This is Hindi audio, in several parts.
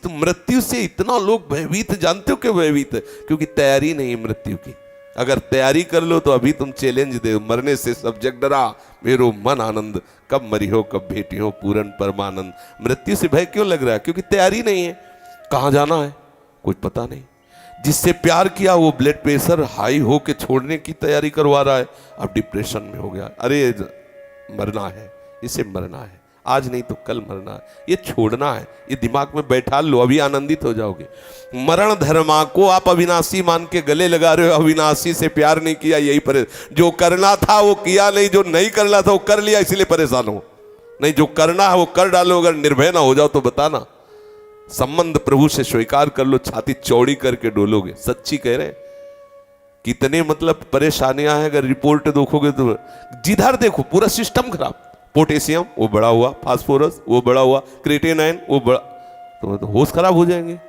तो मृत्यु से इतना लोग भयभीत, जानते हो क्यों भयभीत है? क्योंकि तैयारी नहीं है मृत्यु की। अगर तैयारी कर लो तो अभी तुम चैलेंज दे, मरने से सब जग डरा मेरो मन आनंद, कब मरी हो कब भेटी हो पूरन परमानंद। मृत्यु से भय क्यों लग रहा है? क्योंकि तैयारी नहीं है। कहाँ जाना है कुछ पता नहीं। जिससे प्यार किया वो ब्लड प्रेशर हाई हो के छोड़ने की तैयारी करवा रहा है, अब डिप्रेशन में हो गया। अरे मरना है, इसे मरना है, आज नहीं तो कल मरना है, ये छोड़ना है, ये दिमाग में बैठा लो, अभी आनंदित हो जाओगे। मरण धर्मा को आप अविनाशी मान के गले लगा रहे हो, अविनाशी से प्यार नहीं किया, यही जो करना था वो किया नहीं, जो नहीं करना था वो कर लिया, इसलिए परेशान हो। नहीं, जो करना है वो कर डालो। अगर निर्भय ना हो जाओ तो बताना, संबंध प्रभु से स्वीकार कर लो, छाती चौड़ी करके डोलोगे। सच्ची कह रहे हैं। कितने मतलब परेशानियां हैं, अगर रिपोर्ट देखोगे तो जिधर देखो पूरा सिस्टम खराब। पोटेशियम वो बढ़ा हुआ, फास्फोरस वो बढ़ा हुआ, क्रिएटिनिन वो बढ़ा, तो होश खराब हो जाएंगे।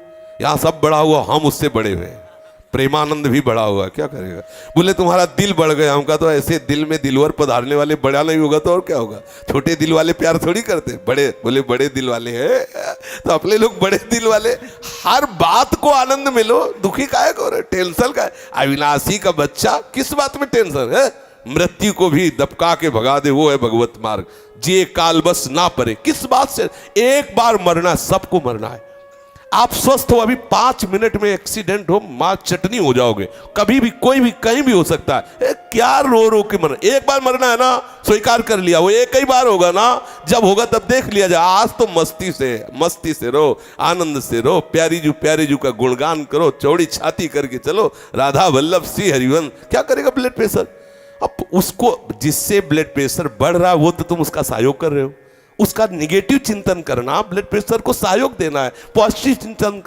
यहाँ सब बढ़ा हुआ, हम उससे बड़े हुए हैं। प्रेमानंद भी बढ़ा हुआ, क्या करेगा? बोले तुम्हारा दिल बढ़ गया। हमका तो ऐसे दिल में दिलवर पधारने वाले बड़ा नहीं होगा तो और क्या होगा? छोटे दिल वाले प्यार थोड़ी करते, बड़े। बोले बड़े दिल वाले हैं तो अपने लोग बड़े दिल वाले। हर बात को आनंद मिलो, दुखी काहे को? टेंशन का? अविनाशी का बच्चा, किस बात में टेंशन है? मृत्यु को भी दबका के भगा दे, वो है भगवत मार्ग। जे काल बस ना परे, किस बात से? एक बार मरना, सबको मरना है। आप स्वस्थ हो, अभी 5 मिनट में एक्सीडेंट हो, मां चटनी हो जाओगे। कभी भी कोई भी कहीं भी हो सकता है। क्या रो रो के मरना? एक बार मरना है ना, स्वीकार कर लिया, वो एक ही बार होगा ना, जब होगा तब देख लिया जाए। आज तो मस्ती से रो, आनंद से रो, प्यारी जू का गुणगान करो, चौड़ी छाती करके चलो, राधा वल्लभ श्री हरिवंश। क्या करेगा ब्लड प्रेशर? अब उसको, जिससे ब्लड प्रेशर बढ़ रहा है वो तो तुम उसका सहयोग कर रहे हो। उसका निगेटिव चिंतन करना, ब्लड प्रेशर को सहयोग देना है। पॉजिटिव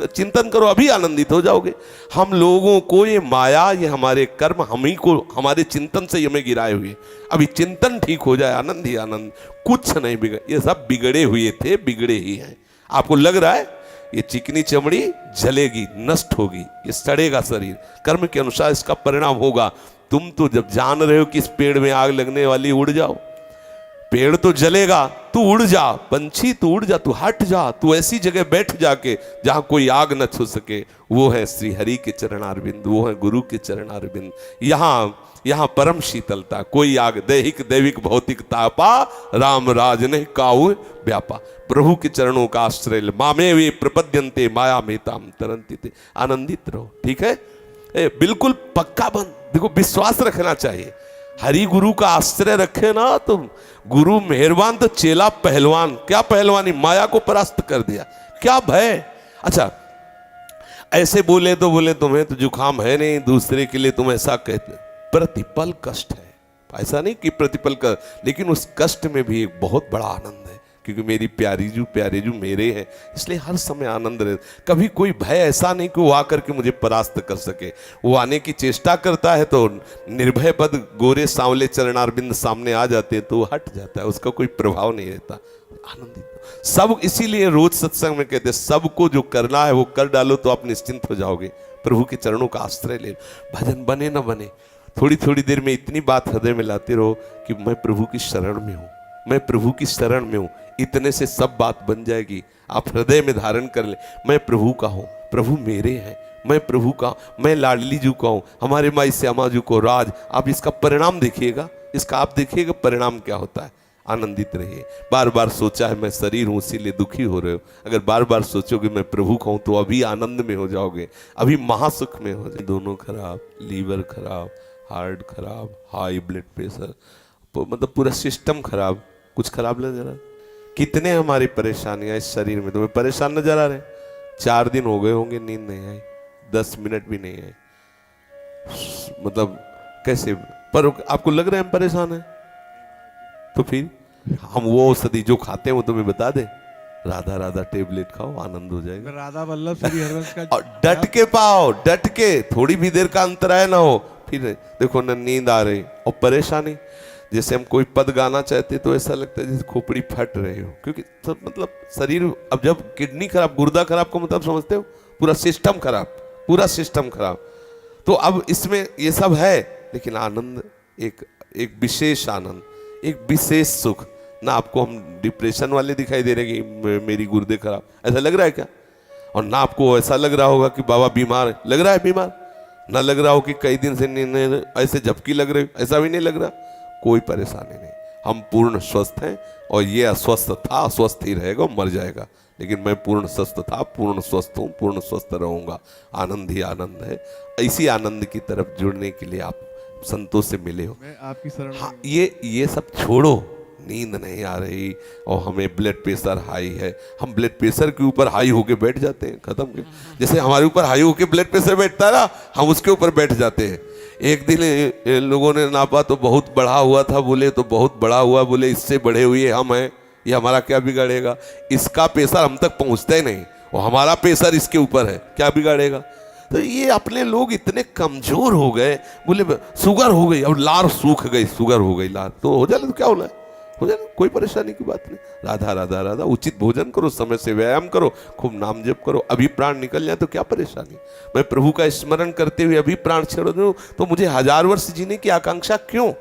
चिंतन करो, अभी आनंदित हो जाओगे। हम लोगों को ये माया, ये हमारे कर्म हम ही को, हमारे चिंतन से हमें गिराए हुए। अभी चिंतन ठीक हो जाए, आनंद ही आनंद, कुछ नहीं बिगड़। ये सब बिगड़े हुए थे, बिगड़े ही हैं। आपको लग रहा है ये चिकनी चमड़ी जलेगी, नष्ट होगी, ये सड़ेगा शरीर, कर्म के अनुसार इसका परिणाम होगा। तुम तो जब जान रहे हो कि इस पेड़ में आग लगने वाली, उड़ जाओ। पेड़ तो जलेगा, तू उड़ जा। पंछी तू उड़ जा, तू हट जा, तू ऐसी जगह बैठ जाके जहां कोई आग न छू सके। वो है श्री हरि के चरणारविंद, वो है गुरु के चरणारविंद। यहाँ परम शीतलता, कोई आग दैहिक दैविक भौतिक तापा, राम राज ने काऊ व्यापा। प्रभु के चरणों का आश्रय, मामे वे प्रपद्यन्ते माया मेताम तरन्ति। आनंदित रहो, ठीक है? बिल्कुल पक्का बन। देखो, विश्वास रखना चाहिए। हरि गुरु का आश्रय रखे ना तो गुरु मेहरबान, तो चेला पहलवान। क्या पहलवानी? माया को परास्त कर दिया। क्या भय? अच्छा, ऐसे बोले तो बोले तुम्हें तो जुकाम है नहीं, दूसरे के लिए तुम ऐसा कहते। प्रतिपल कष्ट है, ऐसा नहीं कि प्रतिपल का, लेकिन उस कष्ट में भी एक बहुत बड़ा आनंद है, क्योंकि मेरी प्यारे जू मेरे हैं, इसलिए हर समय आनंद रहे। कभी कोई भय ऐसा नहीं कि वो आकर के मुझे परास्त कर सके। वो आने की चेष्टा करता है तो निर्भय पद गोरे सांवले चरणारविंद सामने आ जाते हैं तो वो हट जाता है, उसका कोई प्रभाव नहीं रहता। आनंदित सब, इसीलिए रोज सत्संग में कहते हैं सबको जो करना है वो कर डालो तो आप निश्चिंत हो जाओगे। प्रभु के चरणों का आश्रय ले। भजन बने न बने, थोड़ी थोड़ी देर में इतनी बात हृदय में लाते रहो कि मैं प्रभु की शरण में हूँ, मैं प्रभु की शरण में हूँ। इतने से सब बात बन जाएगी। आप हृदय में धारण कर ले, मैं प्रभु का हूँ, प्रभु मेरे हैं, मैं प्रभु का, मैं लाडली जू का हूँ, हमारे माई श्यामा जू को राज। आप इसका परिणाम देखिएगा, इसका आप देखिएगा परिणाम क्या होता है। आनंदित रहिए। बार बार सोचा है मैं शरीर हूँ इसीलिए दुखी हो रहे हो, अगर बार बार सोचोगे मैं प्रभु का हूँ तो अभी आनंद में हो जाओगे, अभी महासुख में हो जाए। दोनों खराब, लीवर खराब, हार्ट खराब, हाई ब्लड प्रेशर, मतलब पूरा सिस्टम खराब। कुछ खराब नजर आ? कितने हमारी परेशानियां इस शरीर में, तुम्हें परेशान नजर आ रहे? 4 दिन हो गए होंगे नींद नहीं आई, 10 मिनट भी नहीं आई, मतलब कैसे? पर आपको लग रहा है हम परेशान हैं? तो फिर हम वो औषधि जो खाते हैं वो तुम्हें बता दे, राधा राधा टेबलेट खाओ, आनंद हो जाएगा। राधा वल्लभ श्री हरिवंश का, और डट के पाओ, डट के, थोड़ी भी देर का अंतराय ना हो। फिर देखो न नींद आ रही और परेशानी, जैसे हम कोई पद गाना चाहते तो ऐसा लगता है जैसे खोपड़ी फट रही हो, क्योंकि सब मतलब शरीर, अब जब किडनी खराब, गुर्दा खराब का मतलब समझते हो, पूरा सिस्टम खराब, पूरा सिस्टम खराब। तो अब इसमें ये सब है, लेकिन आनंद एक विशेष आनंद, एक विशेष सुख ना। आपको हम डिप्रेशन वाले दिखाई दे रहे कि मेरी गुर्दे खराब, ऐसा लग रहा है क्या? और ना आपको ऐसा लग रहा होगा कि बाबा बीमार है, लग रहा है बीमार, ना लग रहा हो कि कई दिन से ऐसे झपकी लग रही, ऐसा भी नहीं लग रहा, कोई परेशानी नहीं, हम पूर्ण स्वस्थ हैं। और ये अस्वस्थ था, अस्वस्थ ही रहेगा, मर जाएगा, लेकिन मैं पूर्ण स्वस्थ था, पूर्ण स्वस्थ हूँ, पूर्ण स्वस्थ रहूँगा। आनंद ही आनंद है। इसी आनंद की तरफ जुड़ने के लिए आप संतों से मिले हो। मैं आपकी शरण हाँ, में ये सब छोड़ो, नींद नहीं आ रही और हमें ब्लड प्रेशर हाई है, हम ब्लड प्रेशर के ऊपर हाई होके बैठ जाते हैं, खत्म के जैसे हमारे ऊपर हाई होके ब्लड प्रेशर बैठता है ना, हम उसके ऊपर बैठ जाते हैं। एक दिन लोगों ने नापा तो बहुत बढ़ा हुआ था, बोले तो बहुत बड़ा हुआ, बोले इससे बढ़े हुए हम हैं, ये हमारा क्या बिगाड़ेगा, इसका प्रेशर हम तक पहुंचता ही नहीं और हमारा प्रेशर इसके ऊपर है, क्या बिगाड़ेगा। तो ये अपने लोग इतने कमजोर हो गए, बोले शुगर हो गई, अब लार सूख गई, शुगर हो गई लार, तो हो जाए तो क्या होना है, हो जाए, कोई परेशानी की बात नहीं। राधा राधा राधा, उचित भोजन करो, समय से व्यायाम करो, खूब नाम जप करो, अभी प्राण निकल जाए तो क्या परेशानी। मैं प्रभु का स्मरण करते हुए अभी प्राण छोड़ दूं तो मुझे 1000 वर्ष जीने की आकांक्षा क्यों।